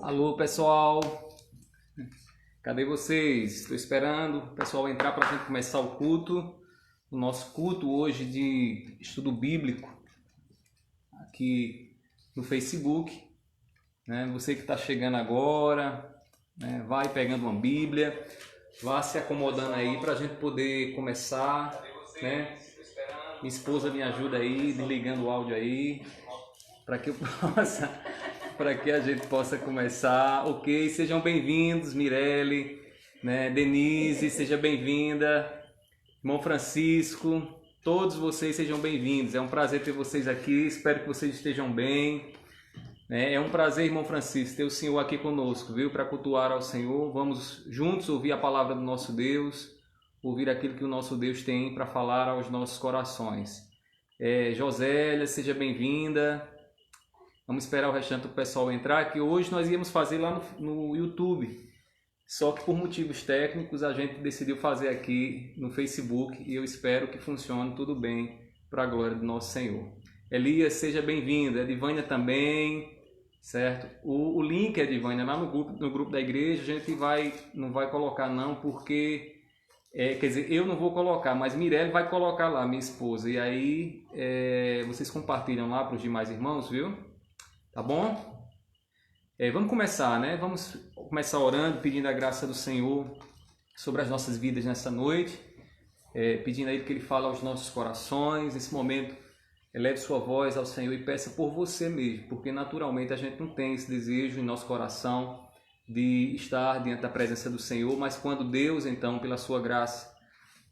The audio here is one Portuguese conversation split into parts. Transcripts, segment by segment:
Alô, pessoal. Cadê vocês? Estou esperando o pessoal entrar para a gente começar o culto. O nosso culto hoje de estudo bíblico aqui no Facebook. Você que está chegando agora, vai pegando uma Bíblia, vá se acomodando aí para a gente poder começar. Minha esposa me ajuda aí, desligando o áudio aí, para que a gente possa começar. Ok, sejam bem-vindos, Mirelle, Denise, seja bem-vinda, irmão Francisco, todos vocês sejam bem-vindos. É um prazer ter vocês aqui, espero que vocês estejam bem. É um prazer, irmão Francisco, ter o Senhor aqui conosco, viu? Para cultuar ao Senhor. Vamos juntos ouvir a palavra do nosso Deus, ouvir aquilo que o nosso Deus tem para falar aos nossos corações. Josélia, seja bem-vinda. Vamos esperar o restante do pessoal entrar, que hoje nós íamos fazer lá no YouTube. Só que por motivos técnicos a gente decidiu fazer aqui no Facebook e eu espero que funcione tudo bem para a glória do nosso Senhor. Elias, seja bem-vindo. Edivânia também, certo? O link, Edivânia, lá no grupo da igreja, a gente não vai colocar não, porque... quer dizer, eu não vou colocar, mas Mirelle vai colocar lá, minha esposa. E aí vocês compartilham lá para os demais irmãos, viu? Tá bom? Vamos começar, Vamos começar orando, pedindo a graça do Senhor sobre as nossas vidas nessa noite. Pedindo a Ele que Ele fale aos nossos corações. Nesse momento, eleve sua voz ao Senhor e peça por você mesmo, porque naturalmente a gente não tem esse desejo em nosso coração de estar diante da presença do Senhor, mas quando Deus, então, pela sua graça,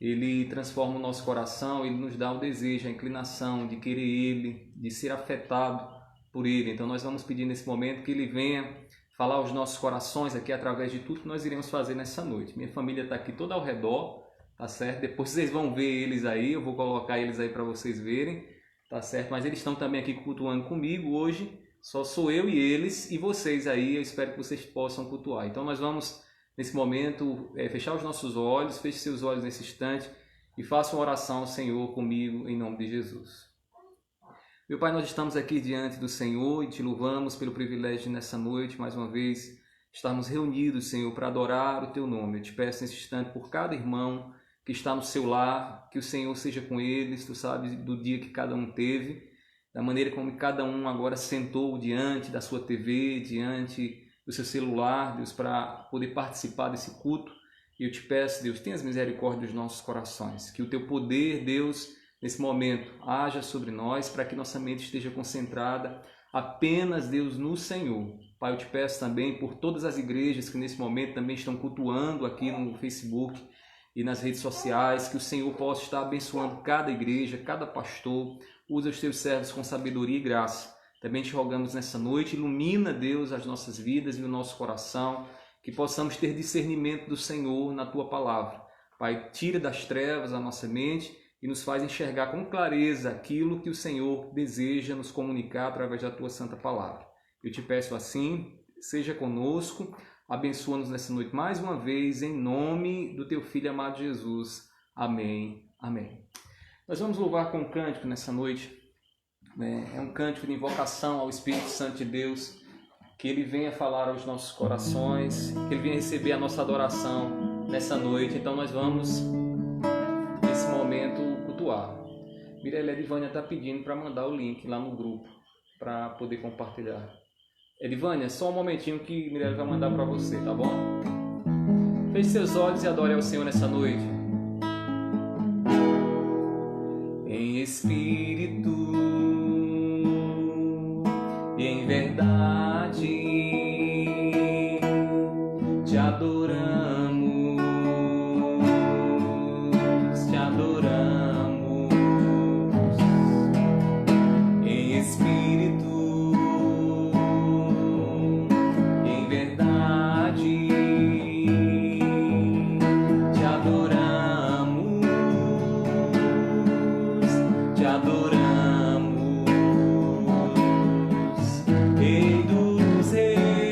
Ele transforma o nosso coração, Ele nos dá o desejo, a inclinação de querer Ele, de ser afetado por Ele. Então nós vamos pedir nesse momento que Ele venha falar aos nossos corações aqui através de tudo que nós iremos fazer nessa noite. Minha família está aqui toda ao redor, tá certo? Depois vocês vão ver eles aí, eu vou colocar eles aí para vocês verem, tá certo? Mas eles estão também aqui cultuando comigo hoje, só sou eu e eles e vocês aí, eu espero que vocês possam cultuar. Então nós vamos nesse momento fechar os nossos olhos, feche seus olhos nesse instante e faça uma oração ao Senhor comigo em nome de Jesus. Meu Pai, nós estamos aqui diante do Senhor e te louvamos pelo privilégio de nessa noite, mais uma vez, estarmos reunidos, Senhor, para adorar o Teu nome. Eu te peço nesse instante por cada irmão que está no seu lar, que o Senhor seja com eles, Tu sabes do dia que cada um teve, da maneira como cada um agora sentou diante da sua TV, diante do seu celular, Deus, para poder participar desse culto. E eu te peço, Deus, tenha misericórdia dos nossos corações, que o Teu poder, Deus, nesse momento, haja sobre nós, para que nossa mente esteja concentrada apenas, Deus, no Senhor. Pai, eu te peço também por todas as igrejas que nesse momento também estão cultuando aqui no Facebook e nas redes sociais, que o Senhor possa estar abençoando cada igreja, cada pastor. Usa os teus servos com sabedoria e graça. Também te rogamos nessa noite, ilumina, Deus, as nossas vidas e o nosso coração, que possamos ter discernimento do Senhor na Tua palavra. Pai, tira das trevas a nossa mente e nos faz enxergar com clareza aquilo que o Senhor deseja nos comunicar através da Tua santa palavra. Eu te peço assim, seja conosco, abençoa-nos nessa noite mais uma vez, em nome do Teu Filho amado Jesus. Amém. Amém. Nós vamos louvar com um cântico nessa noite. É um cântico de invocação ao Espírito Santo de Deus, que Ele venha falar aos nossos corações, que Ele venha receber a nossa adoração nessa noite. Então nós vamos, nesse momento, cultuar. Mirelle, Edivânia está pedindo para mandar o link lá no grupo, para poder compartilhar. Edivânia, só um momentinho que Mirelle vai mandar para você, tá bom? Feche seus olhos e adore ao Senhor nessa noite. Em espírito e em verdade te adoramos, te adoramos. Em espírito e em verdade te adoramos, te adoramos. Rei dos reis.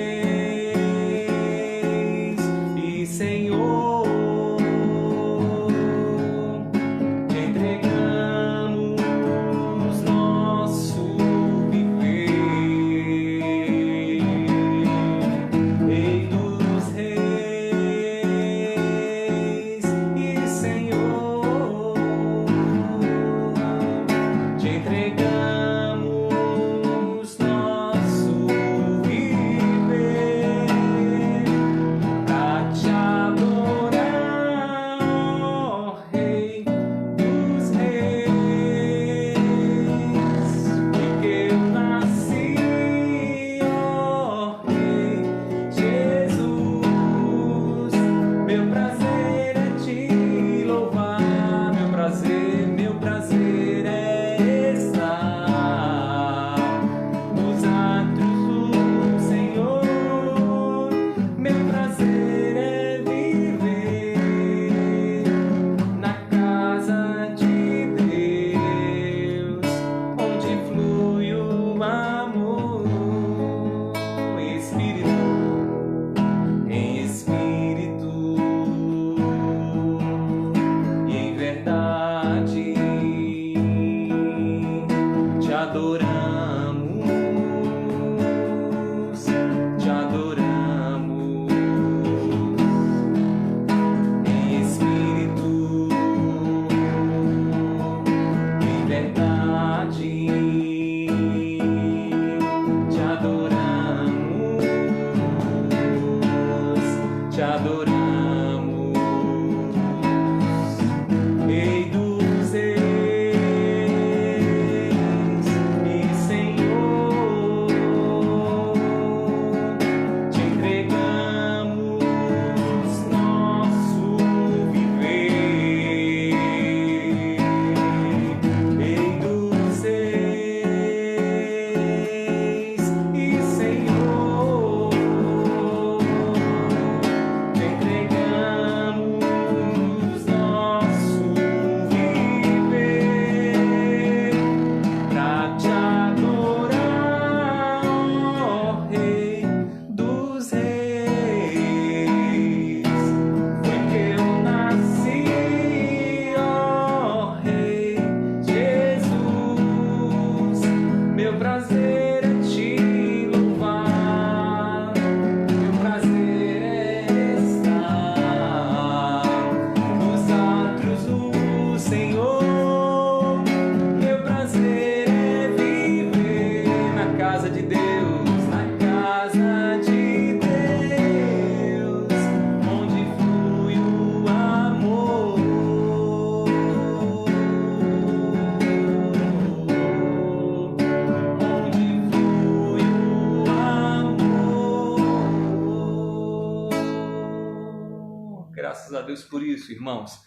Graças a Deus por isso, irmãos.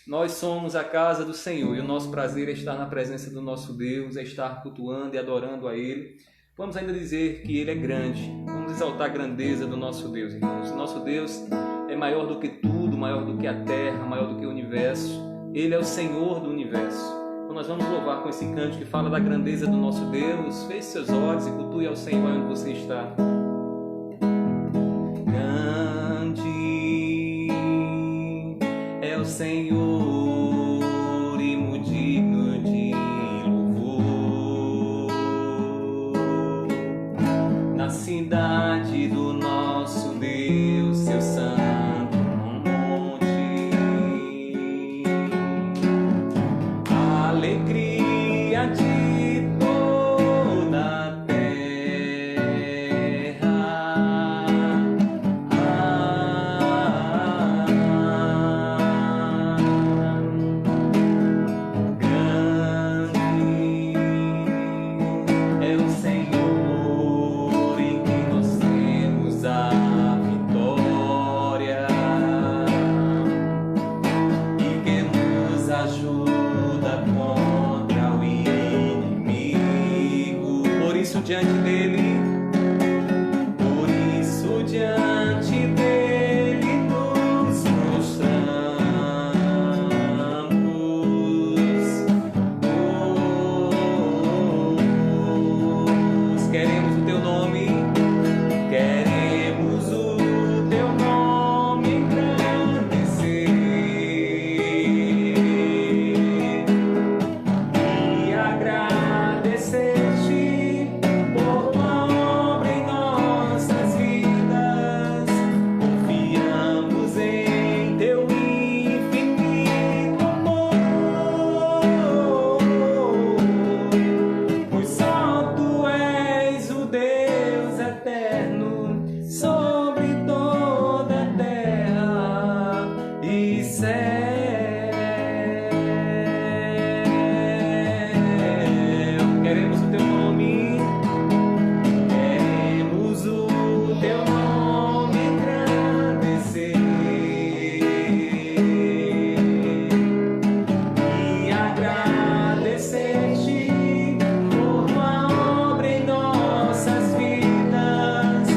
Nós somos a casa do Senhor e o nosso prazer é estar na presença do nosso Deus, é estar cultuando e adorando a Ele. Vamos ainda dizer que Ele é grande. Vamos exaltar a grandeza do nosso Deus, irmãos. O nosso Deus é maior do que tudo, maior do que a terra, maior do que o universo. Ele é o Senhor do universo. Então nós vamos louvar com esse canto que fala da grandeza do nosso Deus. Feche seus olhos e cultue ao Senhor onde você está. Grande é o Senhor e muito digno de louvor. Na cidade do nosso Deus, seu santo monte, a alegria de toda a terra. Grande é o Senhor em quem nós temos a vitória e que nos ajuda contra o inimigo. Por isso diante dele nos prostramos. Queremos o teu nome, queremos o teu nome engrandecer e agradecer-te por tua obra em nossas vidas. Confiamos em teu infinito amor, pois só tu és o Deus eterno sobre toda a terra e céu. Queremos o teu nome, queremos o teu nome engrandecer e agradecer-te por tua obra em nossas vidas.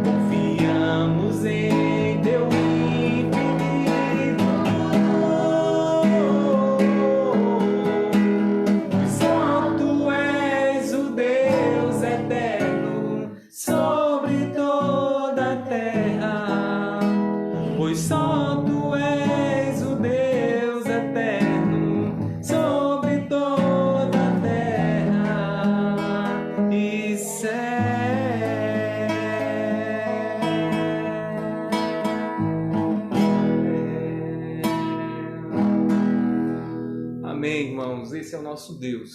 Confiamos em teu infinito amor, pois só tu és o Deus eterno sobre toda a terra. Pois só tu és o Deus eterno sobre toda a terra e céu. Amém, irmãos. Esse é o nosso Deus.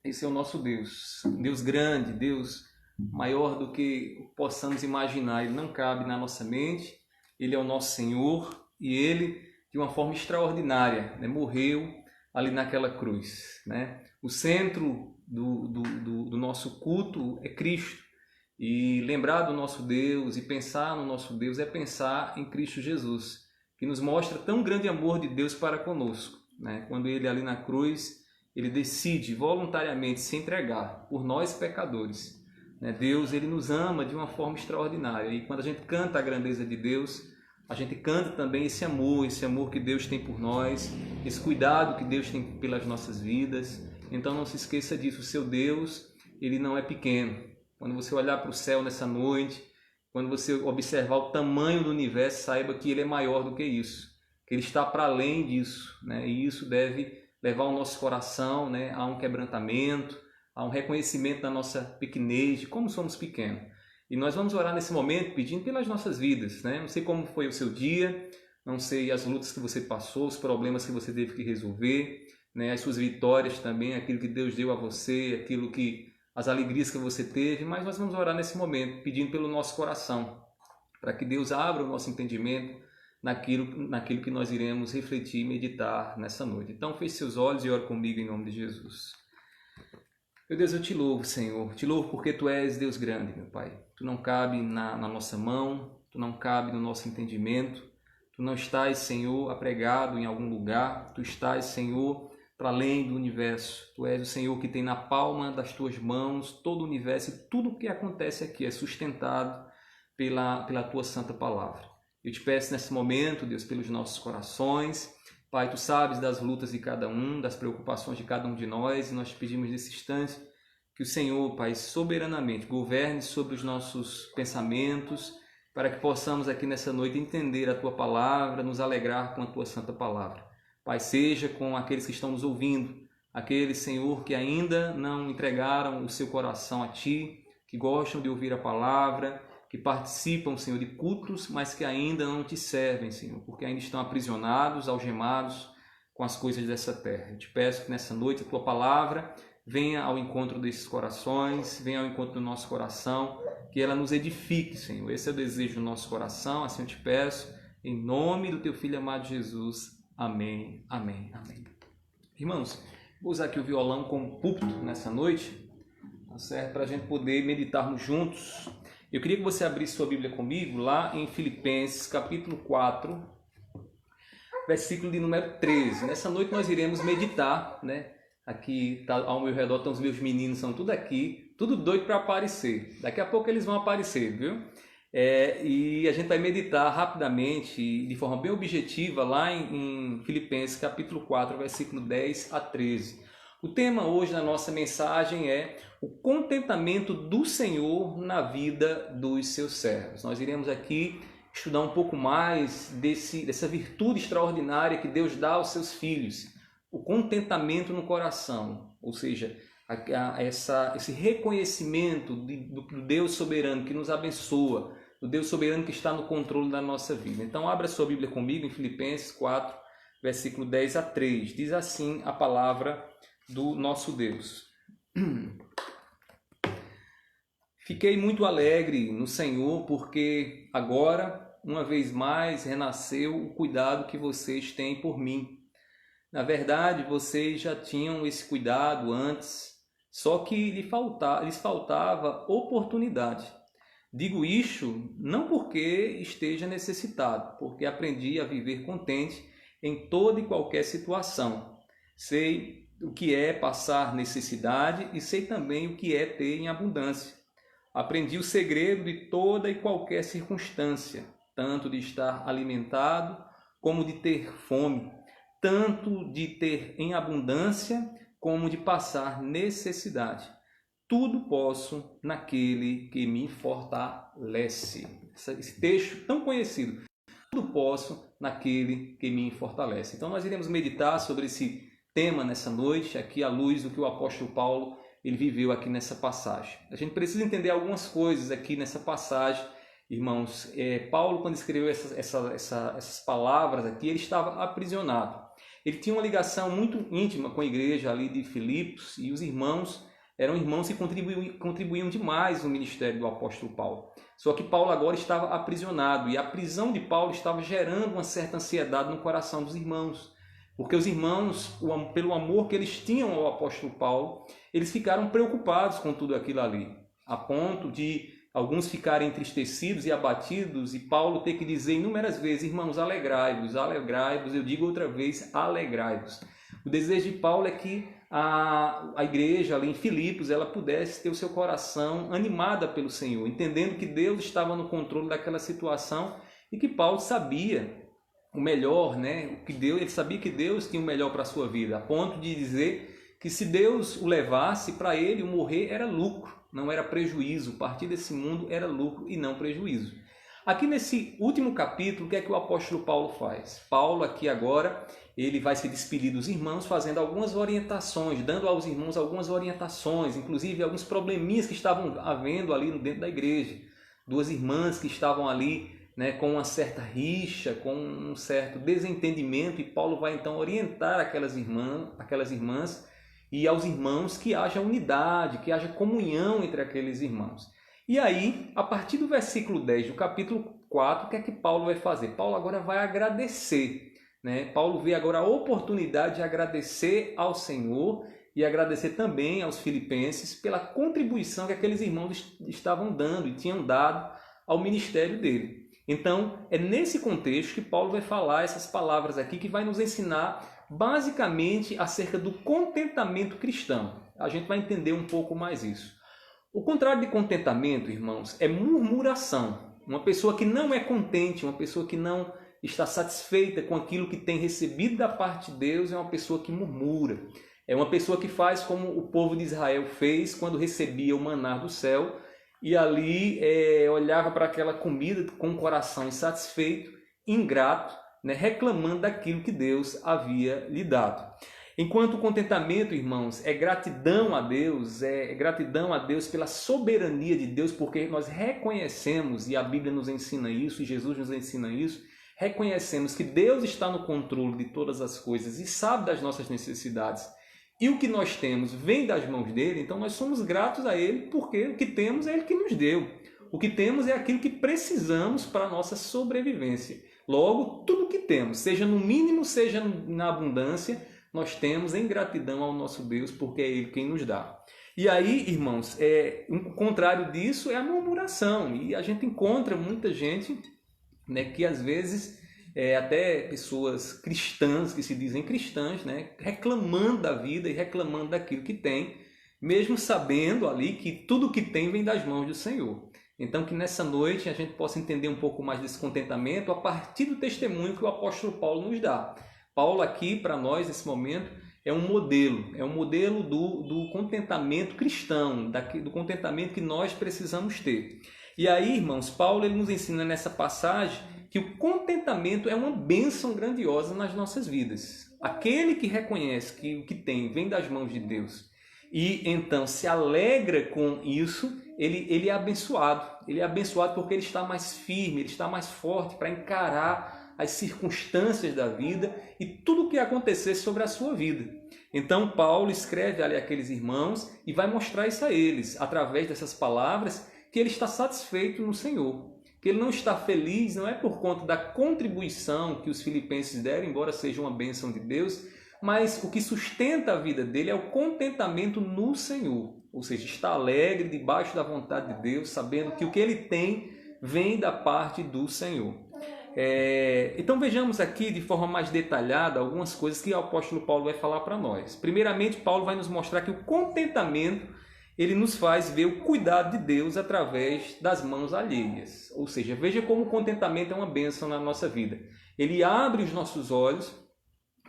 Esse é o nosso Deus. Deus grande, Deus maior do que possamos imaginar. Ele não cabe na nossa mente. Ele é o nosso Senhor e Ele, de uma forma extraordinária, né, morreu ali naquela cruz, né? O centro do nosso culto é Cristo. E lembrar do nosso Deus e pensar no nosso Deus é pensar em Cristo Jesus, que nos mostra tão grande amor de Deus para conosco, né? Quando Ele ali na cruz, Ele decide voluntariamente se entregar por nós pecadores, né? Deus, Ele nos ama de uma forma extraordinária. E quando a gente canta a grandeza de Deus, a gente canta também esse amor que Deus tem por nós, esse cuidado que Deus tem pelas nossas vidas. Então não se esqueça disso, o seu Deus, Ele não é pequeno. Quando você olhar para o céu nessa noite, quando você observar o tamanho do universo, saiba que Ele é maior do que isso, que Ele está para além disso, né? E isso deve levar o nosso coração, né, a um quebrantamento, a um reconhecimento da nossa pequenez, de como somos pequenos. E nós vamos orar nesse momento pedindo pelas nossas vidas, né? Não sei como foi o seu dia, não sei as lutas que você passou, os problemas que você teve que resolver, né? As suas vitórias também, aquilo que Deus deu a você, as alegrias que você teve, mas nós vamos orar nesse momento pedindo pelo nosso coração, para que Deus abra o nosso entendimento naquilo que nós iremos refletir e meditar nessa noite. Então feche seus olhos e ore comigo em nome de Jesus. Meu Deus, eu te louvo, Senhor. Te louvo porque Tu és Deus grande, meu Pai. Tu não cabe na nossa mão, Tu não cabe no nosso entendimento, Tu Tu não estás, Senhor, apregado em algum lugar. Tu estás, Senhor, para além do universo. Tu és o Senhor que tem na palma das tuas mãos todo o universo e tudo o que acontece aqui é sustentado pela tua santa palavra. Eu te peço nesse momento, Deus, pelos nossos corações. Pai, tu sabes das lutas de cada um, das preocupações de cada um de nós, e nós te pedimos nesse instante que o Senhor, Pai, soberanamente governe sobre os nossos pensamentos, para que possamos aqui nessa noite entender a tua palavra, nos alegrar com a tua santa palavra. Pai, seja com aqueles que estão nos ouvindo, aqueles, Senhor, que ainda não entregaram o seu coração a ti, que gostam de ouvir a palavra, que participam, Senhor, de cultos, mas que ainda não te servem, Senhor, porque ainda estão aprisionados, algemados com as coisas dessa terra. Eu te peço que nessa noite a tua palavra venha ao encontro desses corações, venha ao encontro do nosso coração, que ela nos edifique, Senhor. Esse é o desejo do nosso coração, assim eu te peço, em nome do teu Filho amado Jesus. Amém, amém, amém. Irmãos, vou usar aqui o violão como púlpito nessa noite, tá certo? Para a gente poder meditarmos juntos. Eu queria que você abrisse sua Bíblia comigo lá em Filipenses, capítulo 4, versículo de número 13. Nessa noite nós iremos meditar, né? Aqui ao meu redor estão os meus meninos, são tudo aqui, tudo doido para aparecer. Daqui a pouco eles vão aparecer, viu? E a gente vai meditar rapidamente, de forma bem objetiva, lá em Filipenses, capítulo 4, versículo 10 a 13. O tema hoje da nossa mensagem é o contentamento do Senhor na vida dos seus servos. Nós iremos aqui estudar um pouco mais dessa virtude extraordinária que Deus dá aos seus filhos, o contentamento no coração, ou seja, esse reconhecimento do Deus soberano que nos abençoa, do Deus soberano que está no controle da nossa vida. Então abra sua Bíblia comigo em Filipenses 4, versículo 10 a 3. Diz assim a palavra do nosso Deus. Fiquei muito alegre no Senhor, porque agora, uma vez mais, renasceu o cuidado que vocês têm por mim. Na verdade, vocês já tinham esse cuidado antes, só que lhes faltava oportunidade. Digo isto não porque esteja necessitado, porque aprendi a viver contente em toda e qualquer situação. Sei o que é passar necessidade e sei também o que é ter em abundância. Aprendi o segredo de toda e qualquer circunstância, tanto de estar alimentado como de ter fome, tanto de ter em abundância como de passar necessidade. Tudo posso naquele que me fortalece. Esse texto tão conhecido. Tudo posso naquele que me fortalece. Então nós iremos meditar sobre esse tema nessa noite, aqui à luz do que o apóstolo Paulo ele viveu aqui nessa passagem. A gente precisa entender algumas coisas aqui nessa passagem, irmãos. Paulo, quando escreveu essas palavras aqui, ele estava aprisionado. Ele tinha uma ligação muito íntima com a igreja ali de Filipos, e os irmãos eram irmãos que contribuíam demais no ministério do apóstolo Paulo. Só que Paulo agora estava aprisionado, e a prisão de Paulo estava gerando uma certa ansiedade no coração dos irmãos. Porque os irmãos, pelo amor que eles tinham ao apóstolo Paulo, eles ficaram preocupados com tudo aquilo ali, a ponto de alguns ficarem entristecidos e abatidos, e Paulo ter que dizer inúmeras vezes: irmãos, alegrai-vos, alegrai-vos, eu digo outra vez, alegrai-vos. O desejo de Paulo é que a igreja ali em Filipos, ela pudesse ter o seu coração animada pelo Senhor, entendendo que Deus estava no controle daquela situação e que Paulo sabia o melhor, né? Ele sabia que Deus tinha o melhor para a sua vida, a ponto de dizer que se Deus o levasse, para ele o morrer era lucro, não era prejuízo. Partir desse mundo era lucro e não prejuízo. Aqui nesse último capítulo, o que é que o apóstolo Paulo faz? Paulo aqui agora, ele vai se despedir dos irmãos, fazendo algumas orientações, dando aos irmãos algumas orientações, inclusive alguns probleminhas que estavam havendo ali dentro da igreja. Duas irmãs que estavam ali, né, com uma certa rixa, com um certo desentendimento, e Paulo vai então orientar aquelas irmãs e aos irmãos que haja unidade, que haja comunhão entre aqueles irmãos. E aí, a partir do versículo 10 do capítulo 4, o que é que Paulo vai fazer? Paulo agora vai agradecer, né? Paulo vê agora a oportunidade de agradecer ao Senhor e agradecer também aos filipenses pela contribuição que aqueles irmãos estavam dando e tinham dado ao ministério dele. Então, é nesse contexto que Paulo vai falar essas palavras aqui, que vai nos ensinar basicamente acerca do contentamento cristão. A gente vai entender um pouco mais isso. O contrário de contentamento, irmãos, é murmuração. Uma pessoa que não é contente, uma pessoa que não está satisfeita com aquilo que tem recebido da parte de Deus, é uma pessoa que murmura. É uma pessoa que faz como o povo de Israel fez quando recebia o maná do céu e ali olhava para aquela comida com o coração insatisfeito, ingrato, né, reclamando daquilo que Deus havia lhe dado. Enquanto o contentamento, irmãos, é gratidão a Deus pela soberania de Deus, porque nós reconhecemos, e a Bíblia nos ensina isso, e Jesus nos ensina isso, reconhecemos que Deus está no controle de todas as coisas e sabe das nossas necessidades. E o que nós temos vem das mãos dele, então nós somos gratos a ele, porque o que temos é ele que nos deu. O que temos é aquilo que precisamos para a nossa sobrevivência. Logo, tudo o que temos, seja no mínimo, seja na abundância, nós temos em gratidão ao nosso Deus, porque é ele quem nos dá. E aí, irmãos, o contrário disso é a murmuração. E a gente encontra muita gente, né, que às vezes, até pessoas cristãs, que se dizem cristãs, né, reclamando da vida e reclamando daquilo que tem, mesmo sabendo ali que tudo que tem vem das mãos do Senhor. Então, que nessa noite a gente possa entender um pouco mais desse contentamento a partir do testemunho que o apóstolo Paulo nos dá. Paulo aqui, para nós, nesse momento, é um modelo do contentamento cristão, do contentamento que nós precisamos ter. E aí, irmãos, Paulo ele nos ensina nessa passagem que o contentamento é uma bênção grandiosa nas nossas vidas. Aquele que reconhece que o que tem vem das mãos de Deus e então se alegra com isso, ele é abençoado. Ele é abençoado porque ele está mais firme, ele está mais forte para encarar as circunstâncias da vida e tudo o que acontecer sobre a sua vida. Então Paulo escreve ali àqueles irmãos e vai mostrar isso a eles, através dessas palavras, que ele está satisfeito no Senhor. Que ele não está feliz, não é por conta da contribuição que os filipenses deram, embora seja uma bênção de Deus, mas o que sustenta a vida dele é o contentamento no Senhor. Ou seja, está alegre, debaixo da vontade de Deus, sabendo que o que ele tem vem da parte do Senhor. Então vejamos aqui de forma mais detalhada algumas coisas que o apóstolo Paulo vai falar para nós. Primeiramente, Paulo vai nos mostrar que o contentamento ele nos faz ver o cuidado de Deus através das mãos alheias. Ou seja, veja como o contentamento é uma bênção na nossa vida. Ele abre os nossos olhos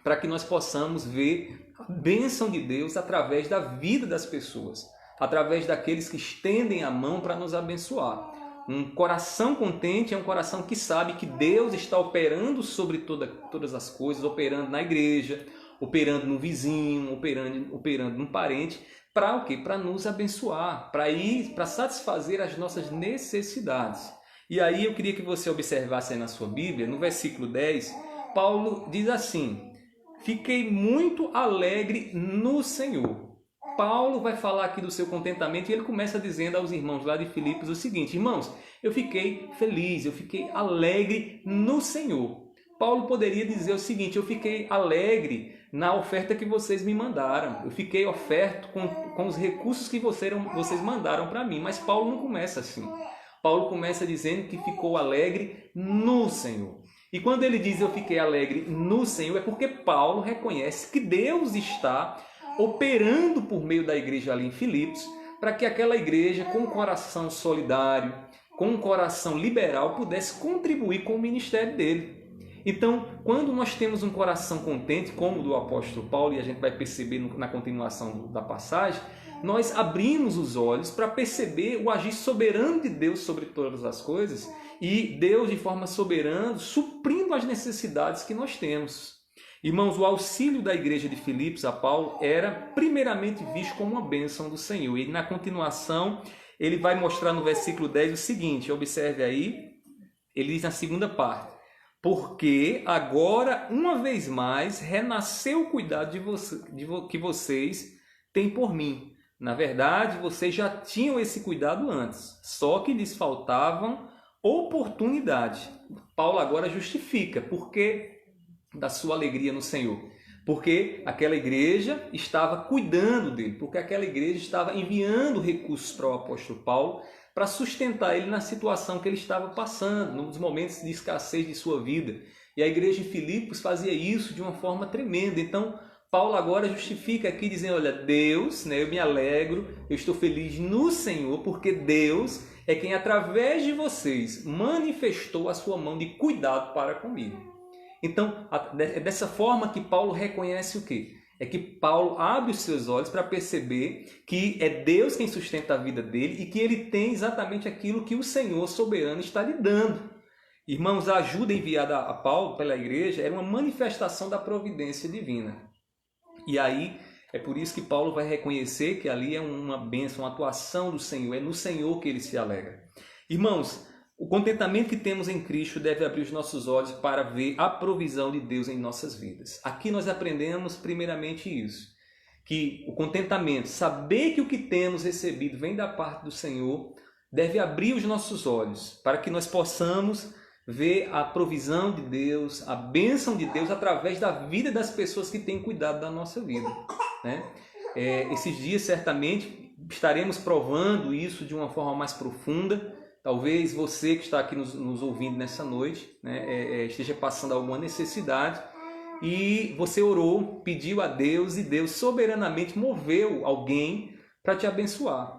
para que nós possamos ver a bênção de Deus através da vida das pessoas, através daqueles que estendem a mão para nos abençoar. Um coração contente é um coração que sabe que Deus está operando sobre todas as coisas, operando na igreja, operando no vizinho, operando no parente, para o quê? Para nos abençoar, para satisfazer as nossas necessidades. E aí eu queria que você observasse aí na sua Bíblia, no versículo 10, Paulo diz assim: fiquei muito alegre no Senhor. Paulo vai falar aqui do seu contentamento e ele começa dizendo aos irmãos lá de Filipos o seguinte: irmãos, eu fiquei feliz, eu fiquei alegre no Senhor. Paulo poderia dizer o seguinte: eu fiquei alegre na oferta que vocês me mandaram, eu fiquei oferto com os recursos que vocês mandaram para mim, mas Paulo não começa assim. Paulo começa dizendo que ficou alegre no Senhor. E quando ele diz eu fiquei alegre no Senhor, é porque Paulo reconhece que Deus está operando por meio da igreja ali em Filipos, para que aquela igreja com um coração solidário, com um coração liberal, pudesse contribuir com o ministério dele. Então, quando nós temos um coração contente, como o do apóstolo Paulo, e a gente vai perceber na continuação da passagem, nós abrimos os olhos para perceber o agir soberano de Deus sobre todas as coisas e Deus, de forma soberana, suprindo as necessidades que nós temos. Irmãos, o auxílio da igreja de Filipos a Paulo era primeiramente visto como uma bênção do Senhor. E na continuação, ele vai mostrar no versículo 10 o seguinte, observe aí, ele diz na segunda parte: porque agora, uma vez mais, renasceu o cuidado que vocês têm por mim. Na verdade, vocês já tinham esse cuidado antes, só que lhes faltavam oportunidade. Paulo agora justifica por que da sua alegria no Senhor. Porque aquela igreja estava cuidando dele, porque aquela igreja estava enviando recursos para o apóstolo Paulo, para sustentar ele na situação que ele estava passando, nos momentos de escassez de sua vida. E a igreja em Filipos fazia isso de uma forma tremenda. Então, Paulo agora justifica aqui dizendo, olha, Deus, né, eu me alegro, eu estou feliz no Senhor, porque Deus é quem através de vocês manifestou a sua mão de cuidado para comigo. Então, é dessa forma que Paulo reconhece o quê? É que Paulo abre os seus olhos para perceber que é Deus quem sustenta a vida dele e que ele tem exatamente aquilo que o Senhor soberano está lhe dando. Irmãos, a ajuda enviada a Paulo pela igreja era uma manifestação da providência divina. E aí, é por isso que Paulo vai reconhecer que ali é uma bênção, uma atuação do Senhor, é no Senhor que ele se alegra. Irmãos, o contentamento que temos em Cristo deve abrir os nossos olhos para ver a provisão de Deus em nossas vidas. Aqui nós aprendemos primeiramente isso, que o contentamento, saber que o que temos recebido vem da parte do Senhor, deve abrir os nossos olhos para que nós possamos ver a provisão de Deus, a bênção de Deus através da vida das pessoas que têm cuidado da nossa vida, né? Esses dias certamente estaremos provando isso de uma forma mais profunda. Talvez você que está aqui nos ouvindo nessa noite, né, esteja passando alguma necessidade e você orou, pediu a Deus e Deus soberanamente moveu alguém para te abençoar.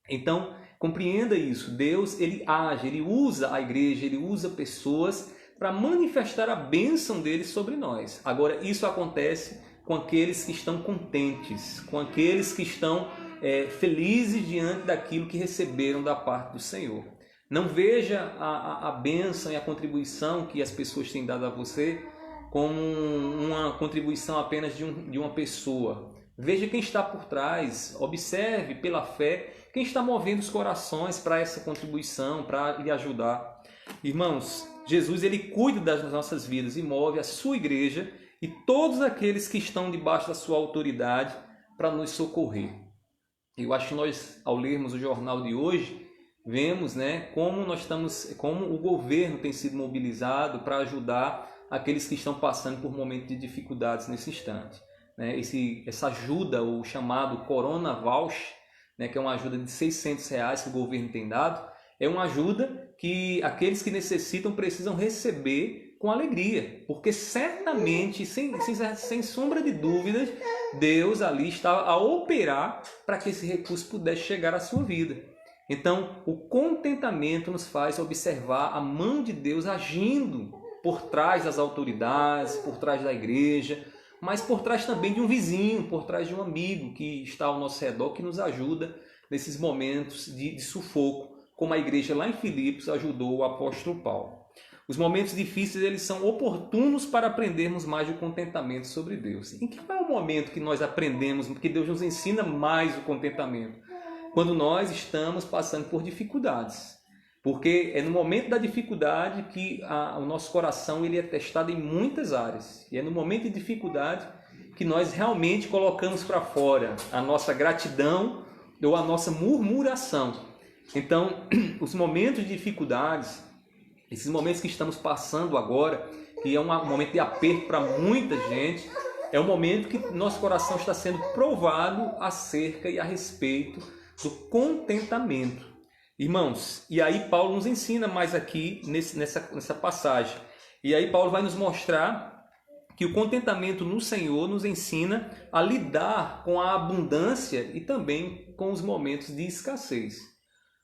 Então, compreenda isso. Deus, ele age, ele usa a igreja, ele usa pessoas para manifestar a bênção dele sobre nós. Agora, isso acontece com aqueles que estão contentes, com aqueles que estão felizes diante daquilo que receberam da parte do Senhor. Não veja a bênção e a contribuição que as pessoas têm dado a você como uma contribuição apenas de uma pessoa. Veja quem está por trás, observe pela fé quem está movendo os corações para essa contribuição, para lhe ajudar. Irmãos, Jesus, ele cuida das nossas vidas e move a sua igreja e todos aqueles que estão debaixo da sua autoridade para nos socorrer. Eu acho que nós, ao lermos o jornal de hoje, vemos, né, como o governo tem sido mobilizado para ajudar aqueles que estão passando por momentos de dificuldades nesse instante. Né? Essa ajuda, o chamado Corona Voucher, né, que é uma ajuda de R$600 que o governo tem dado, é uma ajuda que aqueles que necessitam precisam receber com alegria, porque certamente, sem sombra de dúvidas, Deus ali está a operar para que esse recurso pudesse chegar à sua vida. Então, o contentamento nos faz observar a mão de Deus agindo por trás das autoridades, por trás da igreja, mas por trás também de um vizinho, por trás de um amigo que está ao nosso redor, que nos ajuda nesses momentos de sufoco, como a igreja lá em Filipos ajudou o apóstolo Paulo. Os momentos difíceis, eles são oportunos para aprendermos mais do contentamento sobre Deus. Em que é o momento que nós aprendemos, que Deus nos ensina mais o contentamento? Quando nós estamos passando por dificuldades. Porque é no momento da dificuldade que o nosso coração ele é testado em muitas áreas. E é no momento de dificuldade que nós realmente colocamos para fora a nossa gratidão ou a nossa murmuração. Então, os momentos de dificuldades, esses momentos que estamos passando agora, que é um momento de aperto para muita gente, é um momento que nosso coração está sendo provado acerca e a respeito do contentamento. Irmãos, e aí Paulo nos ensina mais aqui nessa passagem. E aí Paulo vai nos mostrar que o contentamento no Senhor nos ensina a lidar com a abundância e também com os momentos de escassez.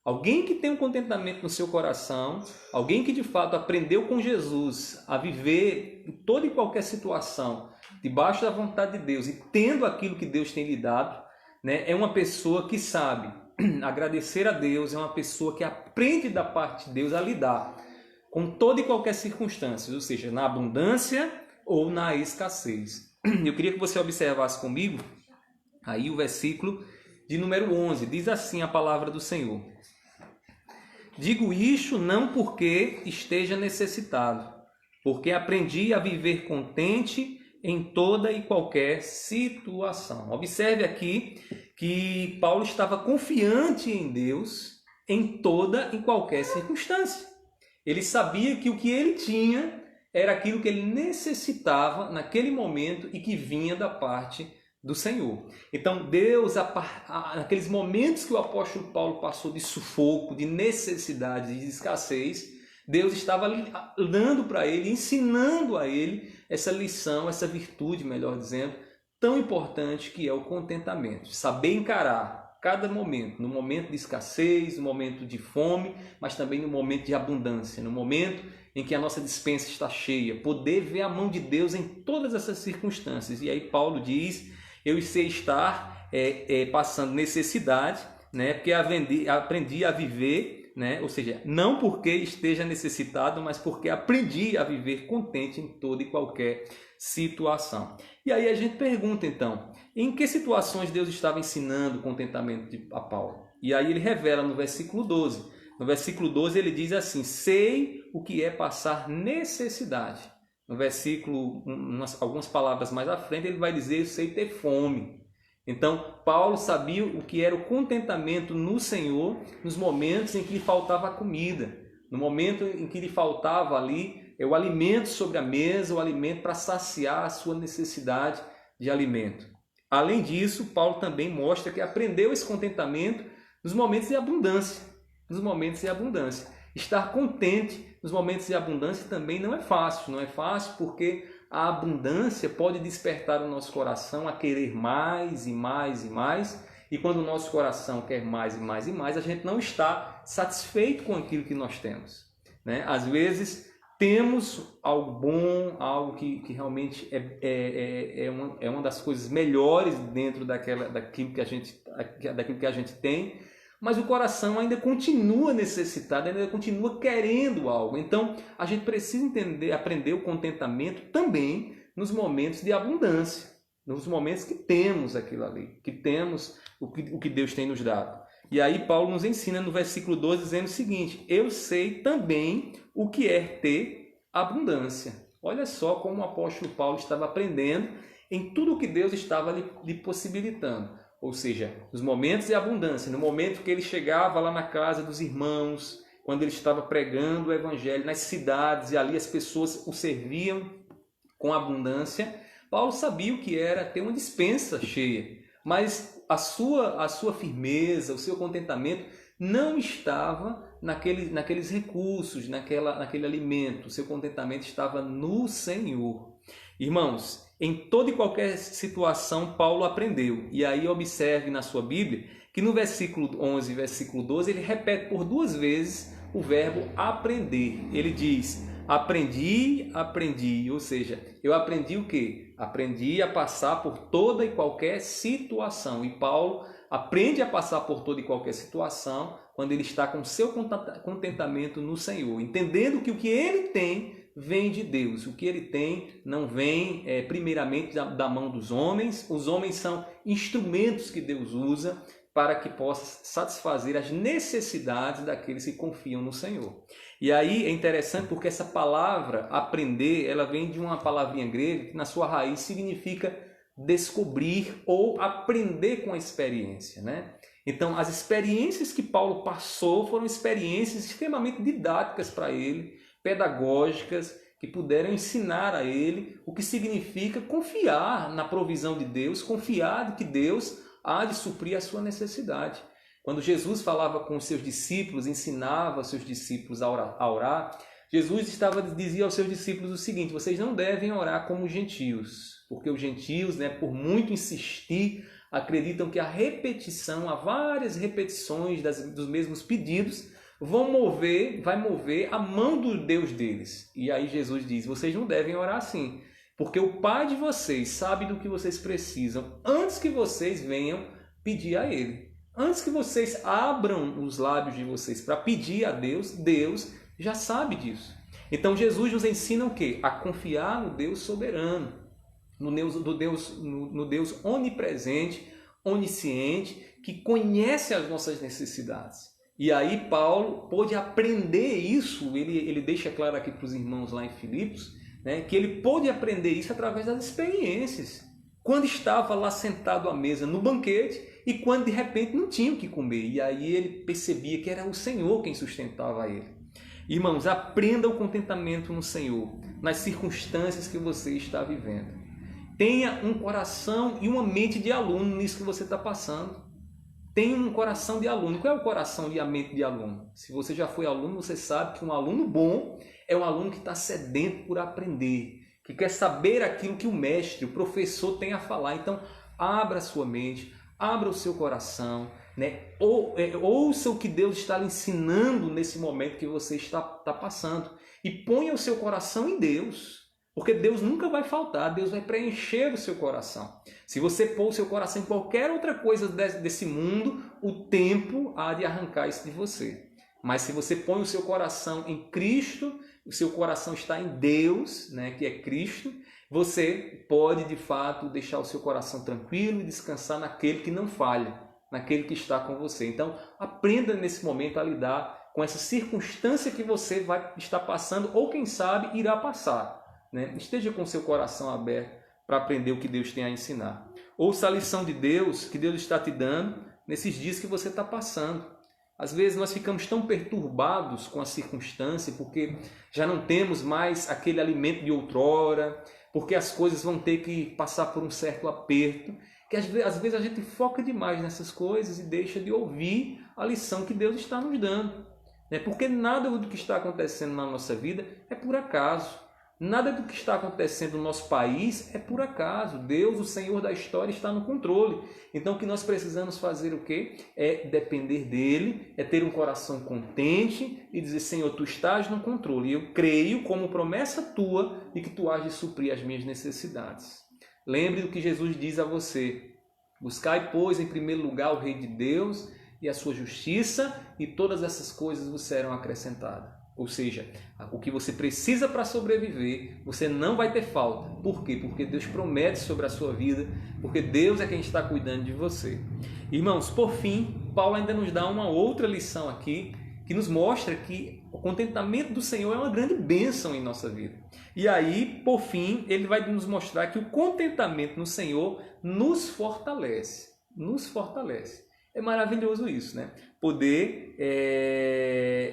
Alguém que tem um contentamento no seu coração, alguém que de fato aprendeu com Jesus a viver em toda e qualquer situação, debaixo da vontade de Deus e tendo aquilo que Deus tem lhe dado, né, é uma pessoa que sabe agradecer a Deus, é uma pessoa que aprende da parte de Deus a lidar com toda e qualquer circunstância, ou seja, na abundância ou na escassez. Eu queria que você observasse comigo aí o versículo de número 11, diz assim a palavra do Senhor: digo isto não porque esteja necessitado, porque aprendi a viver contente em toda e qualquer situação. Observe aqui que Paulo estava confiante em Deus em toda e qualquer circunstância. Ele sabia que o que ele tinha era aquilo que ele necessitava naquele momento e que vinha da parte do Senhor. Então Deus, naqueles momentos que o apóstolo Paulo passou de sufoco, de necessidade, de escassez, Deus estava dando para ele, ensinando a ele essa lição, essa virtude, melhor dizendo, tão importante que é o contentamento. Saber encarar cada momento, no momento de escassez, no momento de fome, mas também no momento de abundância, no momento em que a nossa despensa está cheia, poder ver a mão de Deus em todas essas circunstâncias. E aí Paulo diz, eu sei estar passando necessidade, né? Porque aprendi a viver, né? Ou seja, não porque esteja necessitado, mas porque aprendi a viver contente em toda e qualquer situação. E aí a gente pergunta então, em que situações Deus estava ensinando o contentamento a Paulo? E aí ele revela no versículo 12. No versículo 12 ele diz assim, sei o que é passar necessidade. No versículo, algumas palavras mais à frente, ele vai dizer, eu sei ter fome. Então, Paulo sabia o que era o contentamento no Senhor nos momentos em que lhe faltava comida, no momento em que lhe faltava ali o alimento sobre a mesa, o alimento para saciar a sua necessidade de alimento. Além disso, Paulo também mostra que aprendeu esse contentamento nos momentos de abundância. Nos momentos de abundância. Estar contente nos momentos de abundância também não é fácil. Não é fácil porque a abundância pode despertar o nosso coração a querer mais e mais e mais. E quando o nosso coração quer mais e mais e mais, a gente não está satisfeito com aquilo que nós temos, né? Às vezes temos algo bom, algo que realmente é uma das coisas melhores dentro daquilo que a gente tem, mas o coração ainda continua necessitado, ainda continua querendo algo. Então, a gente precisa aprender o contentamento também nos momentos de abundância, nos momentos que temos aquilo ali, que temos o que Deus tem nos dado. E aí Paulo nos ensina no versículo 12 dizendo o seguinte, eu sei também o que é ter abundância. Olha só como o apóstolo Paulo estava aprendendo em tudo o que Deus estava lhe possibilitando. Ou seja, nos momentos de abundância, no momento que ele chegava lá na casa dos irmãos, quando ele estava pregando o evangelho nas cidades e ali as pessoas o serviam com abundância, Paulo sabia o que era ter uma despensa cheia. Mas a sua firmeza, o seu contentamento não estava naqueles recursos, naquele alimento. O seu contentamento estava no Senhor. Irmãos, em toda e qualquer situação, Paulo aprendeu. E aí observe na sua Bíblia que no versículo 11 e versículo 12, ele repete por 2 vezes o verbo aprender. Ele diz, aprendi, ou seja, eu aprendi o quê? Aprendi a passar por toda e qualquer situação. E Paulo aprende a passar por toda e qualquer situação quando ele está com seu contentamento no Senhor, entendendo que o que ele tem vem de Deus. O que ele tem não vem primeiramente da mão dos homens. Os homens são instrumentos que Deus usa para que possa satisfazer as necessidades daqueles que confiam no Senhor. E aí é interessante porque essa palavra aprender, ela vem de uma palavrinha grega que na sua raiz significa descobrir ou aprender com a experiência, né? Então, as experiências que Paulo passou foram experiências extremamente didáticas para ele, pedagógicas, que puderam ensinar a ele o que significa confiar na provisão de Deus, confiar de que Deus há de suprir a sua necessidade. Quando Jesus falava com os seus discípulos, ensinava os seus discípulos a orar, Jesus dizia aos seus discípulos o seguinte, vocês não devem orar como os gentios, porque os gentios, por muito insistir, acreditam que há várias repetições dos mesmos pedidos, vai mover a mão do Deus deles. E aí Jesus diz, vocês não devem orar assim, porque o Pai de vocês sabe do que vocês precisam antes que vocês venham pedir a Ele. Antes que vocês abram os lábios de vocês para pedir a Deus, Deus já sabe disso. Então Jesus nos ensina o quê? A confiar no Deus soberano, no Deus onipresente, onisciente, que conhece as nossas necessidades. E aí Paulo pôde aprender isso, ele deixa claro aqui para os irmãos lá em Filipos, que ele pôde aprender isso através das experiências. Quando estava lá sentado à mesa no banquete e quando de repente não tinha o que comer. E aí ele percebia que era o Senhor quem sustentava ele. Irmãos, aprenda o contentamento no Senhor, nas circunstâncias que você está vivendo. Tenha um coração e uma mente de aluno nisso que você está passando. Tenha um coração de aluno. Qual é o coração e a mente de aluno? Se você já foi aluno, você sabe que um aluno bom é um aluno que está sedento por aprender, que quer saber aquilo que o mestre, o professor tem a falar. Então, abra a sua mente, abra o seu coração, né? Ouça o que Deus está lhe ensinando nesse momento que você está passando. E ponha o seu coração em Deus. Porque Deus nunca vai faltar, Deus vai preencher o seu coração. Se você pôr o seu coração em qualquer outra coisa desse mundo, o tempo há de arrancar isso de você. Mas se você põe o seu coração em Cristo, o seu coração está em Deus, né, que é Cristo, você pode de fato deixar o seu coração tranquilo e descansar naquele que não falha, naquele que está com você. Então, aprenda nesse momento a lidar com essa circunstância que você vai estar passando ou quem sabe irá passar. Né? Esteja com seu coração aberto para aprender o que Deus tem a ensinar. Ouça a lição de Deus que Deus está te dando nesses dias que você está passando. Às vezes nós ficamos tão perturbados com a circunstância porque já não temos mais aquele alimento de outrora, porque as coisas vão ter que passar por um certo aperto, que às vezes a gente foca demais nessas coisas e deixa de ouvir a lição que Deus está nos dando. Porque nada do que está acontecendo na nossa vida é por acaso. Nada do que está acontecendo no nosso país é por acaso. Deus, o Senhor da história, está no controle. Então o que nós precisamos fazer o quê? É depender dEle, é ter um coração contente e dizer, Senhor, Tu estás no controle. E eu creio como promessa Tua de que Tu has de suprir as minhas necessidades. Lembre do que Jesus diz a você. Buscai, pois, em primeiro lugar o Rei de Deus e a sua justiça, e todas essas coisas vos serão acrescentadas. Ou seja, o que você precisa para sobreviver, você não vai ter falta. Por quê? Porque Deus promete sobre a sua vida, porque Deus é quem está cuidando de você. Irmãos, por fim, Paulo ainda nos dá uma outra lição aqui, que nos mostra que o contentamento do Senhor é uma grande bênção em nossa vida. E aí, por fim, ele vai nos mostrar que o contentamento no Senhor nos fortalece. Nos fortalece. É maravilhoso isso, né? Poder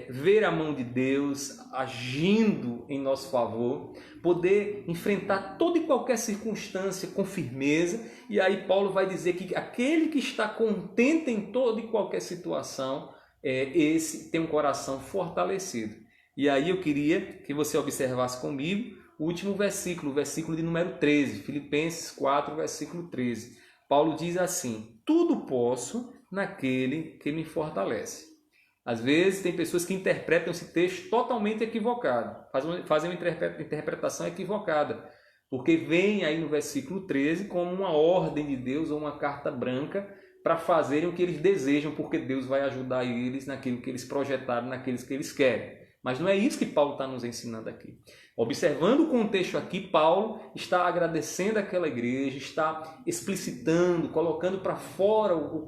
ver a mão de Deus agindo em nosso favor, poder enfrentar toda e qualquer circunstância com firmeza. E aí Paulo vai dizer que aquele que está contente em toda e qualquer situação, esse tem um coração fortalecido. E aí eu queria que você observasse comigo o último versículo, o versículo de número 13, Filipenses 4, versículo 13. Paulo diz assim, tudo posso naquele que me fortalece. Às vezes tem pessoas que interpretam esse texto totalmente equivocado, fazem uma interpretação equivocada, porque vem aí no versículo 13 como uma ordem de Deus ou uma carta branca para fazerem o que eles desejam, porque Deus vai ajudar eles naquilo que eles projetaram, naqueles que eles querem. Mas não é isso que Paulo está nos ensinando aqui. Observando o contexto aqui, Paulo está agradecendo aquela igreja, está explicitando, colocando para fora o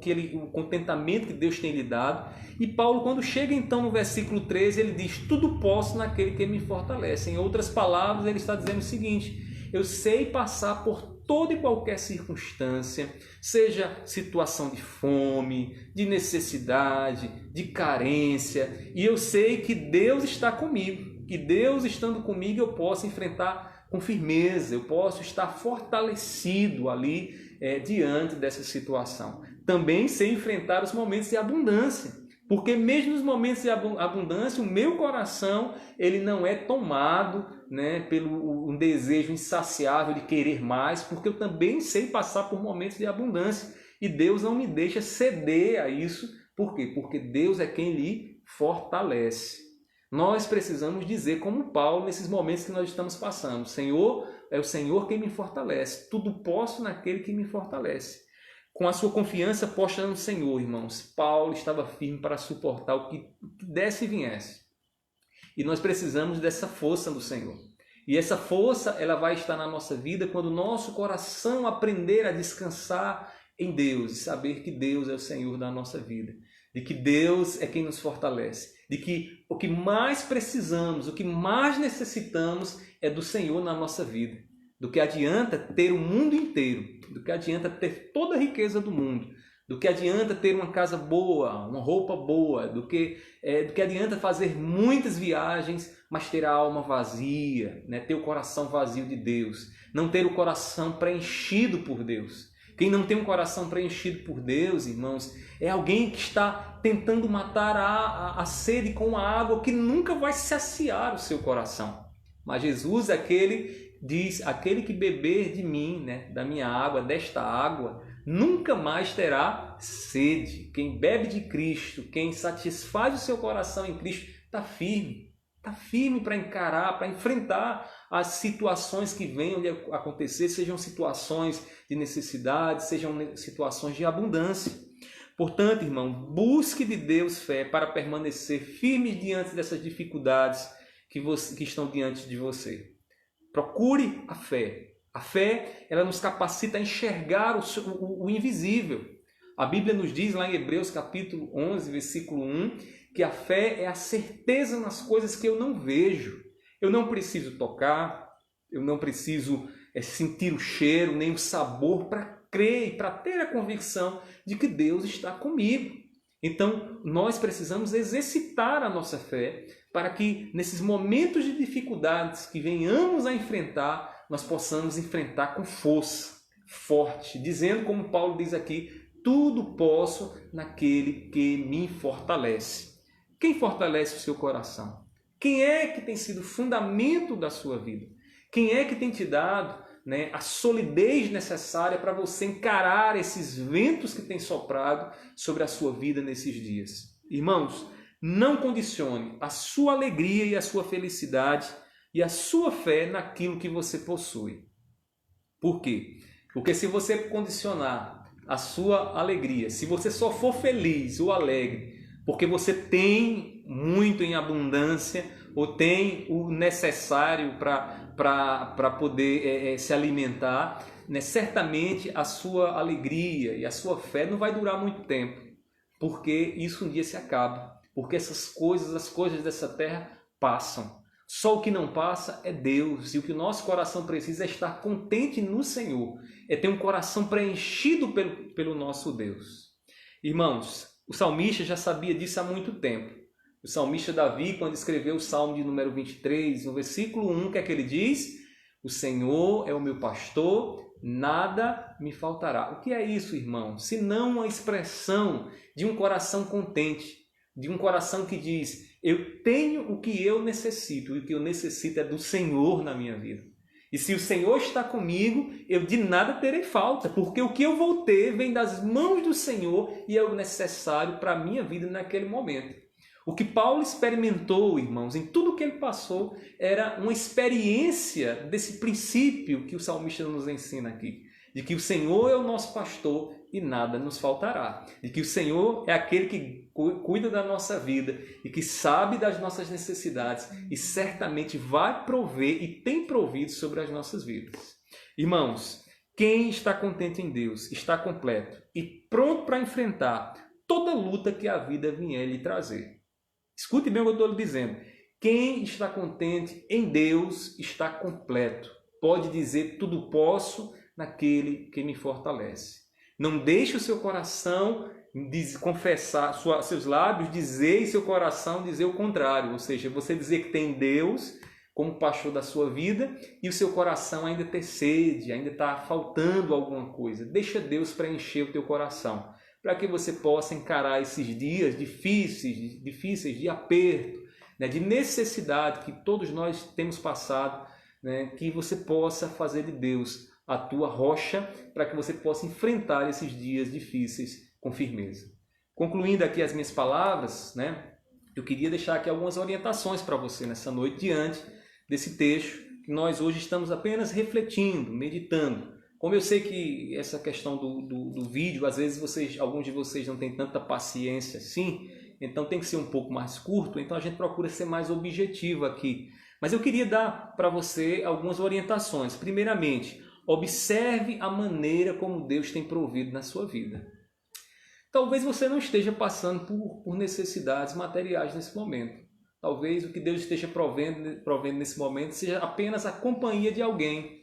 contentamento que Deus tem lhe dado. E Paulo, quando chega então no versículo 13, ele diz, tudo posso naquele que me fortalece. Em outras palavras, ele está dizendo o seguinte, eu sei passar por toda e qualquer circunstância, seja situação de fome, de necessidade, de carência, e eu sei que Deus está comigo, que Deus estando comigo eu posso enfrentar com firmeza, eu posso estar fortalecido ali diante dessa situação. Também sei enfrentar os momentos de abundância, porque mesmo nos momentos de abundância, o meu coração ele não é tomado, né, pelo um desejo insaciável de querer mais, porque eu também sei passar por momentos de abundância. E Deus não me deixa ceder a isso. Por quê? Porque Deus é quem lhe fortalece. Nós precisamos dizer, como Paulo, nesses momentos que nós estamos passando, Senhor, é o Senhor quem me fortalece. Tudo posso naquele que me fortalece. Com a sua confiança posta no Senhor, irmãos, Paulo estava firme para suportar o que desse e viesse. E nós precisamos dessa força do Senhor. E essa força ela vai estar na nossa vida quando o nosso coração aprender a descansar em Deus e saber que Deus é o Senhor da nossa vida. De que Deus é quem nos fortalece. De que o que mais precisamos, o que mais necessitamos é do Senhor na nossa vida. Do que adianta ter o mundo inteiro, do que adianta ter toda a riqueza do mundo, Do que adianta ter uma casa boa, uma roupa boa, do que adianta fazer muitas viagens, mas ter a alma vazia, né? Ter o coração vazio de Deus, não ter o coração preenchido por Deus. Quem não tem um coração preenchido por Deus, irmãos, é alguém que está tentando matar a sede com a água que nunca vai saciar o seu coração. Mas Jesus, diz, aquele que beber de mim, né, da minha água, desta água, nunca mais terá sede. Quem bebe de Cristo, quem satisfaz o seu coração em Cristo, está firme para encarar, para enfrentar as situações que venham de acontecer, sejam situações de necessidade, sejam situações de abundância. Portanto, irmão, busque de Deus fé para permanecer firme diante dessas dificuldades que estão diante de você. Procure a fé. A fé, ela nos capacita a enxergar o invisível. A Bíblia nos diz lá em Hebreus capítulo 11, versículo 1, que a fé é a certeza nas coisas que eu não vejo. Eu não preciso tocar, eu não preciso sentir o cheiro, nem o sabor para crer e para ter a convicção de que Deus está comigo. Então, nós precisamos exercitar a nossa fé para que nesses momentos de dificuldades que venhamos a enfrentar, nós possamos enfrentar com força, forte, dizendo como Paulo diz aqui, tudo posso naquele que me fortalece. Quem fortalece o seu coração? Quem é que tem sido o fundamento da sua vida? Quem é que tem te dado, né, a solidez necessária para você encarar esses ventos que têm soprado sobre a sua vida nesses dias? Irmãos, não condicione a sua alegria e a sua felicidade e a sua fé naquilo que você possui. Por quê? Porque se você condicionar a sua alegria, se você só for feliz ou alegre, porque você tem muito em abundância ou tem o necessário para poder se alimentar, né? Certamente a sua alegria e a sua fé não vai durar muito tempo, porque isso um dia se acaba, porque as coisas dessa terra passam. Só o que não passa é Deus, e o que o nosso coração precisa é estar contente no Senhor, é ter um coração preenchido pelo nosso Deus. Irmãos, o salmista já sabia disso há muito tempo. O salmista Davi, quando escreveu o Salmo de número 23, no versículo 1, o que é que ele diz? O Senhor é o meu pastor, nada me faltará. O que é isso, irmão? Se não uma expressão de um coração contente, de um coração que diz, eu tenho o que eu necessito, e o que eu necessito é do Senhor na minha vida. E se o Senhor está comigo, eu de nada terei falta, porque o que eu vou ter vem das mãos do Senhor e é o necessário para a minha vida naquele momento. O que Paulo experimentou, irmãos, em tudo que ele passou, era uma experiência desse princípio que o salmista nos ensina aqui, de que o Senhor é o nosso pastor e nada nos faltará, de que o Senhor é aquele que cuida da nossa vida e que sabe das nossas necessidades e certamente vai prover e tem provido sobre as nossas vidas. Irmãos, quem está contente em Deus está completo e pronto para enfrentar toda luta que a vida vier lhe trazer. Escute bem o que eu estou lhe dizendo. Quem está contente em Deus está completo. Pode dizer tudo posso naquele que me fortalece. Não deixe o seu coração confessar, seus lábios dizer e seu coração dizer o contrário. Ou seja, você dizer que tem Deus como pastor da sua vida e o seu coração ainda ter sede, ainda está faltando alguma coisa. Deixa Deus preencher o teu coração, para que você possa encarar esses dias difíceis de aperto, né, de necessidade que todos nós temos passado, né, que você possa fazer de Deus a tua rocha, para que você possa enfrentar esses dias difíceis com firmeza. Concluindo aqui as minhas palavras, né, eu queria deixar aqui algumas orientações para você nessa noite, diante desse texto, que nós hoje estamos apenas refletindo, meditando. Como eu sei que essa questão do vídeo, às vezes alguns de vocês não têm tanta paciência assim, então tem que ser um pouco mais curto, então a gente procura ser mais objetivo aqui. Mas eu queria dar para você algumas orientações. Primeiramente, observe a maneira como Deus tem provido na sua vida. Talvez você não esteja passando por necessidades materiais nesse momento. Talvez o que Deus esteja provendo nesse momento seja apenas a companhia de alguém.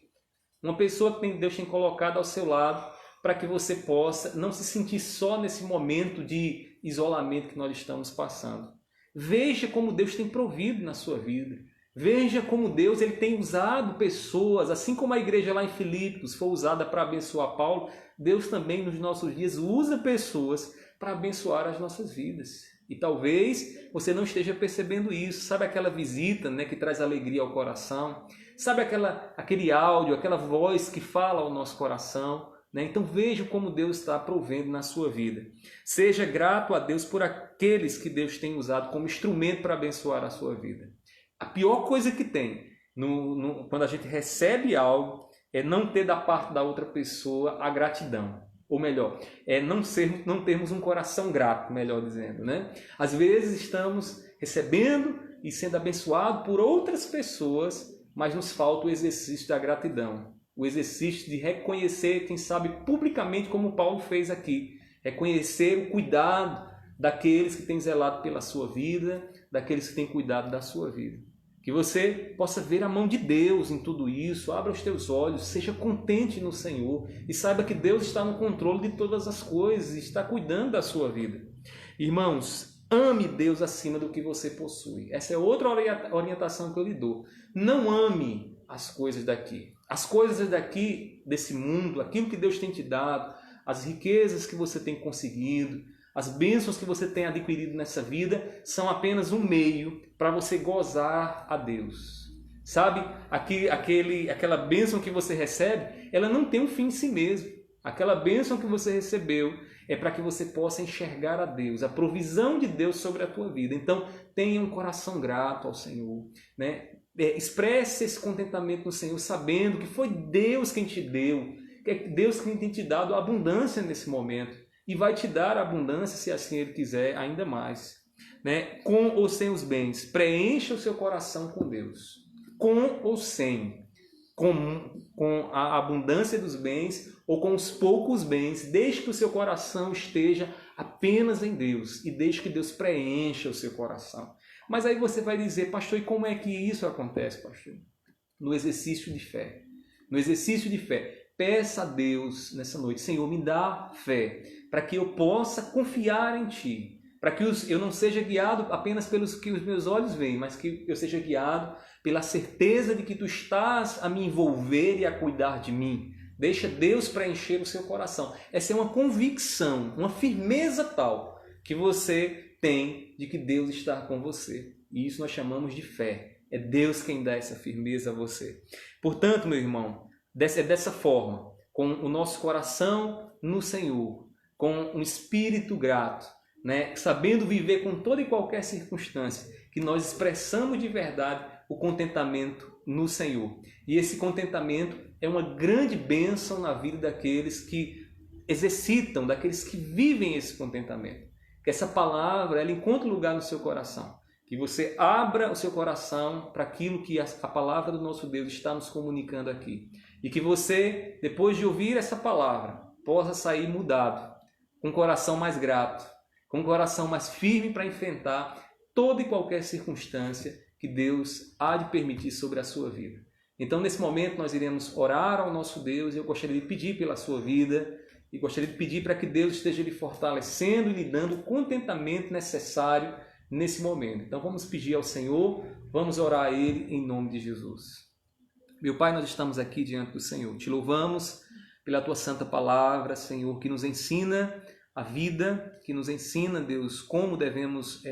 Uma pessoa que Deus tem colocado ao seu lado para que você possa não se sentir só nesse momento de isolamento que nós estamos passando. Veja como Deus tem provido na sua vida. Veja como Deus ele tem usado pessoas, assim como a igreja lá em Filipos foi usada para abençoar Paulo, Deus também nos nossos dias usa pessoas para abençoar as nossas vidas. E talvez você não esteja percebendo isso. Sabe aquela visita, né, que traz alegria ao coração? Sabe aquele áudio, aquela voz que fala ao nosso coração? Né? Então veja como Deus está provendo na sua vida. Seja grato a Deus por aqueles que Deus tem usado como instrumento para abençoar a sua vida. A pior coisa que tem quando a gente recebe algo é não ter da parte da outra pessoa a gratidão. Ou melhor, é não termos um coração grato, melhor dizendo, né? Às vezes estamos recebendo e sendo abençoados por outras pessoas, mas nos falta o exercício da gratidão. O exercício de reconhecer, quem sabe, publicamente, como Paulo fez aqui. Reconhecer o cuidado daqueles que têm zelado pela sua vida, daqueles que têm cuidado da sua vida. Que você possa ver a mão de Deus em tudo isso, abra os teus olhos, seja contente no Senhor e saiba que Deus está no controle de todas as coisas e está cuidando da sua vida. Irmãos, ame Deus acima do que você possui. Essa é outra orientação que eu lhe dou. Não ame as coisas daqui. As coisas daqui, desse mundo, aquilo que Deus tem te dado, as riquezas que você tem conseguido, as bênçãos que você tem adquirido nessa vida são apenas um meio para você gozar a Deus. Sabe, aquela bênção que você recebe, ela não tem um fim em si mesmo. Aquela bênção que você recebeu é para que você possa enxergar a Deus, a provisão de Deus sobre a tua vida. Então, tenha um coração grato ao Senhor, né? Expresse esse contentamento no Senhor, sabendo que foi Deus quem te deu, que é Deus quem tem te dado abundância nesse momento. E vai te dar abundância, se assim Ele quiser, ainda mais. Né? Com ou sem os bens, preencha o seu coração com Deus. Com ou sem. Com a abundância dos bens ou com os poucos bens, deixe que o seu coração esteja apenas em Deus. E deixe que Deus preencha o seu coração. Mas aí você vai dizer, pastor, e como é que isso acontece, pastor? No exercício de fé. No exercício de fé. Peça a Deus nessa noite, Senhor, me dá fé, para que eu possa confiar em Ti, para que eu não seja guiado apenas pelos que os meus olhos veem, mas que eu seja guiado pela certeza de que Tu estás a me envolver e a cuidar de mim. Deixa Deus preencher o seu coração. Essa é uma convicção, uma firmeza tal que você tem de que Deus está com você. E isso nós chamamos de fé. É Deus quem dá essa firmeza a você. Portanto, meu irmão, é dessa forma, com o nosso coração no Senhor, com um espírito grato, né? Sabendo viver com toda e qualquer circunstância, que nós expressamos de verdade o contentamento no Senhor. E esse contentamento é uma grande bênção na vida daqueles que exercitam, daqueles que vivem esse contentamento. Que essa palavra ela encontre lugar no seu coração. Que você abra o seu coração para aquilo que a palavra do nosso Deus está nos comunicando aqui. E que você, depois de ouvir essa palavra, possa sair mudado, com um coração mais grato, com um coração mais firme para enfrentar toda e qualquer circunstância que Deus há de permitir sobre a sua vida. Então, nesse momento, nós iremos orar ao nosso Deus e eu gostaria de pedir pela sua vida e gostaria de pedir para que Deus esteja lhe fortalecendo e lhe dando o contentamento necessário nesse momento. Então, vamos pedir ao Senhor, vamos orar a Ele em nome de Jesus. Meu Pai, nós estamos aqui diante do Senhor. Te louvamos pela Tua santa palavra, Senhor, que nos ensina a vida, que nos ensina, Deus, como devemos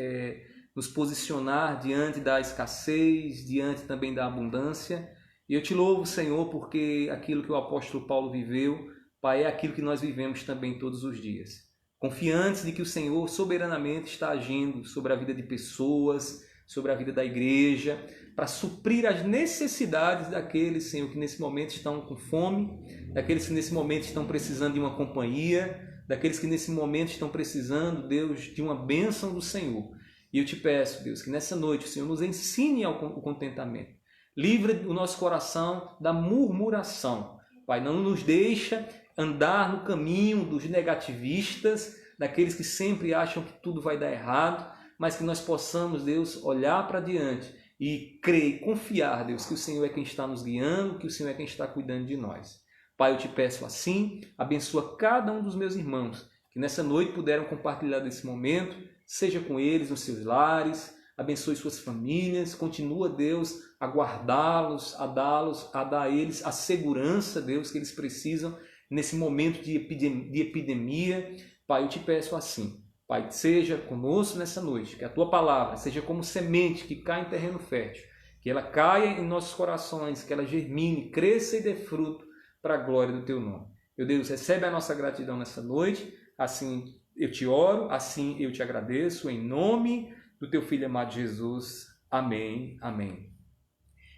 nos posicionar diante da escassez, diante também da abundância. E eu te louvo, Senhor, porque aquilo que o apóstolo Paulo viveu, Pai, é aquilo que nós vivemos também todos os dias. Confiantes de que o Senhor soberanamente está agindo sobre a vida de pessoas, sobre a vida da igreja, para suprir as necessidades daqueles, Senhor, que nesse momento estão com fome, daqueles que nesse momento estão precisando de uma companhia, daqueles que nesse momento estão precisando, Deus, de uma bênção do Senhor. E eu te peço, Deus, que nessa noite o Senhor nos ensine o contentamento. Livre o nosso coração da murmuração. Pai, não nos deixa andar no caminho dos negativistas, daqueles que sempre acham que tudo vai dar errado, mas que nós possamos, Deus, olhar para diante e crer e confiar, Deus, que o Senhor é quem está nos guiando, que o Senhor é quem está cuidando de nós. Pai, eu te peço assim, abençoa cada um dos meus irmãos que nessa noite puderam compartilhar desse momento, seja com eles nos seus lares, abençoe suas famílias, continua, Deus, a guardá-los, a dar a eles a segurança, Deus, que eles precisam nesse momento de epidemia. Pai, eu te peço assim, Pai, seja conosco nessa noite, que a Tua palavra seja como semente que cai em terreno fértil, que ela caia em nossos corações, que ela germine, cresça e dê fruto para a glória do Teu nome. Meu Deus, recebe a nossa gratidão nessa noite, assim eu te oro, assim eu te agradeço, em nome do Teu Filho amado Jesus. Amém, amém.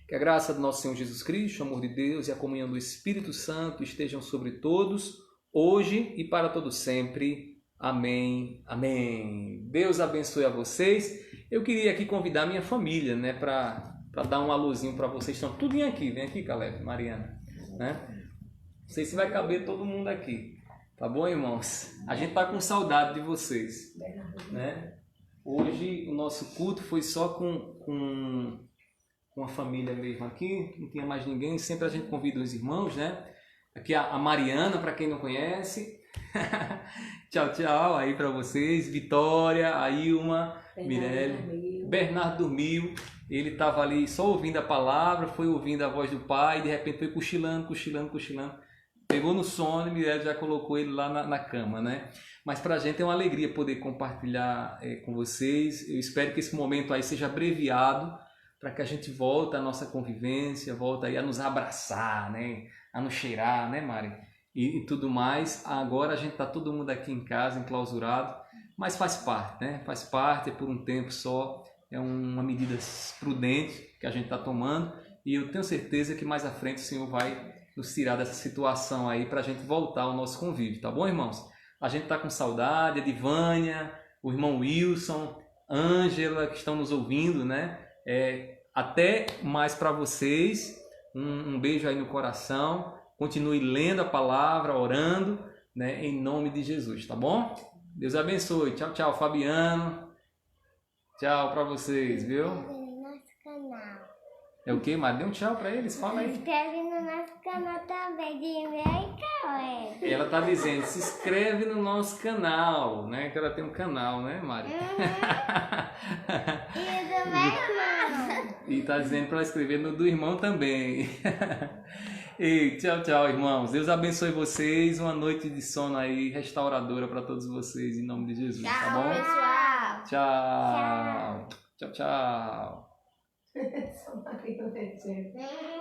Que a graça do nosso Senhor Jesus Cristo, o amor de Deus e a comunhão do Espírito Santo estejam sobre todos, hoje e para todo sempre. Amém, amém. Deus abençoe a vocês. Eu queria aqui convidar a minha família, né, para dar um alôzinho para vocês. Estão tudo aqui, vem aqui, Caleb, Mariana, né? Não sei se vai caber todo mundo aqui, tá bom, irmãos? A gente tá com saudade de vocês, né? Hoje o nosso culto foi só com a família mesmo aqui, não tinha mais ninguém. Sempre a gente convida os irmãos, né? Aqui a Mariana, para quem não conhece. Tchau, tchau aí para vocês. Vitória, a Ilma, Mirelle. Bernardo dormiu. Ele estava ali só ouvindo a palavra, foi ouvindo a voz do pai, de repente foi cochilando. Pegou no sono e Mirelle já colocou ele lá na cama, né? Mas para a gente é uma alegria poder compartilhar com vocês. Eu espero que esse momento aí seja abreviado, para que a gente volte à nossa convivência, volte aí a nos abraçar, né? A nos cheirar, né, Mari? E tudo mais. Agora a gente está todo mundo aqui em casa, enclausurado, mas faz parte, né? Faz parte, é por um tempo só, é uma medida prudente que a gente está tomando, e eu tenho certeza que mais à frente o Senhor vai nos tirar dessa situação aí para a gente voltar ao nosso convívio, tá bom, irmãos? A gente está com saudade, a Divânia, o irmão Wilson, Ângela, que estão nos ouvindo, né? Até mais para vocês, um beijo aí no coração, continue lendo a palavra, orando, né, em nome de Jesus, tá bom? Deus abençoe, tchau, tchau, Fabiano, tchau para vocês, viu? No nosso canal. É o que, Mari? Dê um tchau para eles, fala aí. Se inscreve no nosso canal também, de meia e Ela tá dizendo, se inscreve no nosso canal, né, que ela tem um canal, né, Mari? E do meu irmão. E tá dizendo para escrever no do irmão também. E tchau, tchau, irmãos. Deus abençoe vocês. Uma noite de sono aí restauradora para todos vocês, em nome de Jesus, tá bom? Pessoal. Tchau. Tchau, tchau. Tchau.